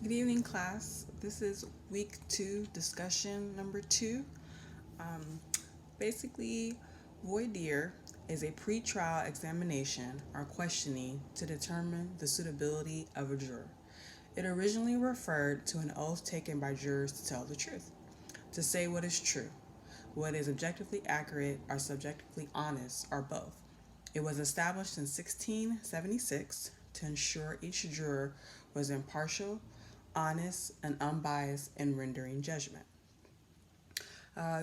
Good evening, class. This is week 2, discussion number 2. Um, Basically, voir dire is a pre-trial examination or questioning to determine the suitability of a juror. It originally referred to an oath taken by jurors to tell the truth, to say what is true, what is objectively accurate or subjectively honest, or both. It was established in 1676 to ensure each juror was impartial, honest, and unbiased in rendering judgment.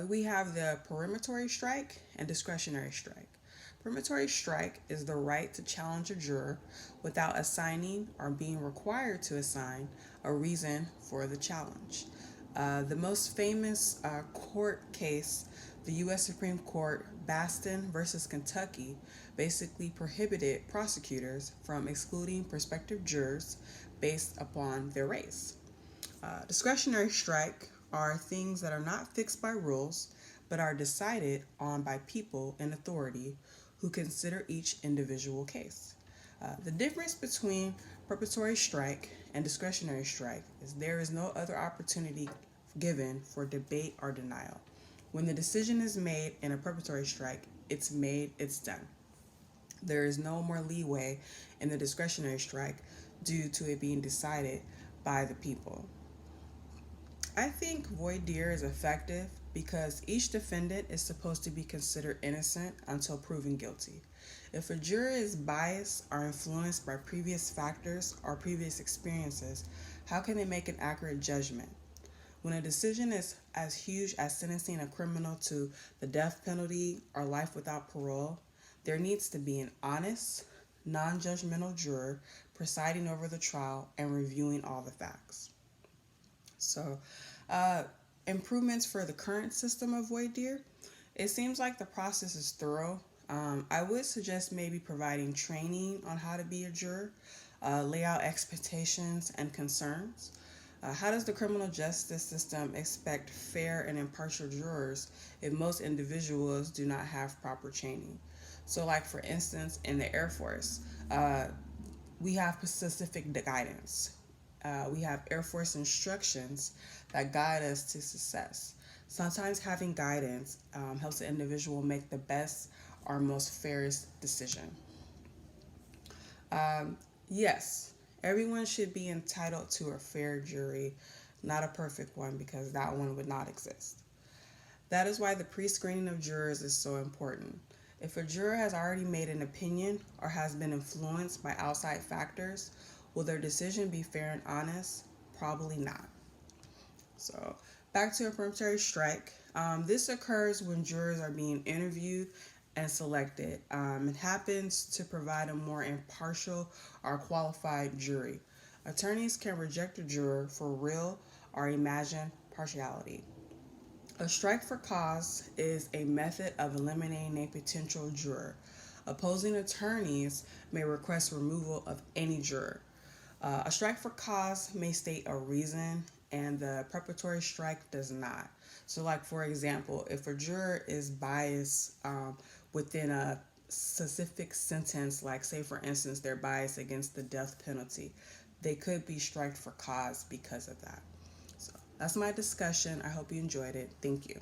We have the peremptory strike and discretionary strike. Peremptory strike is the right to challenge a juror without assigning or being required to assign a reason for the challenge. The most famous court case, the U.S. Supreme Court Baston versus Kentucky, basically prohibited prosecutors from excluding prospective jurors based upon their race. Discretionary strike are things that are not fixed by rules but are decided on by people in authority who consider each individual case. The difference between preparatory strike and discretionary strike is there is no other opportunity given for debate or denial. When the decision is made in a preparatory strike, it's made, it's done. There is no more leeway in the discretionary strike due to it being decided by the people. I think voir dire is effective because each defendant is supposed to be considered innocent until proven guilty. If a juror is biased or influenced by previous factors or previous experiences, how can they make an accurate judgment? When a decision is as huge as sentencing a criminal to the death penalty or life without parole, there needs to be an honest, non judgmental juror presiding over the trial and reviewing all the facts. So, uh, improvements for the current system of voir dire. It seems like the process is thorough. I would suggest maybe providing training on how to be a juror, lay out expectations and concerns. How does the criminal justice system expect fair and impartial jurors if most individuals do not have proper training? So, like for instance, in the Air Force, we have specific guidance. We have Air Force instructions that guide us to success. Sometimes having guidance helps the individual make the best or most fairest decision. Um, yes, everyone should be entitled to a fair jury, not a perfect one because that one would not exist. That is why the pre screening of jurors is so important. If a juror has already made an opinion or has been influenced by outside factors, will their decision be fair and honest? Probably not. So, back to a peremptory strike. This occurs when jurors are being interviewed and selected. It happens to provide a more impartial or qualified jury. Attorneys can reject a juror for real or imagined partiality. A strike for cause is a method of eliminating a potential juror. Opposing attorneys may request removal of any juror. A strike for cause may state a reason, and the preparatory strike does not. So, like for example, if a juror is biased within a specific sentence, like say for instance they're biased against the death penalty, they could be striked for cause because of that. So that's my discussion. I hope you enjoyed it. Thank you.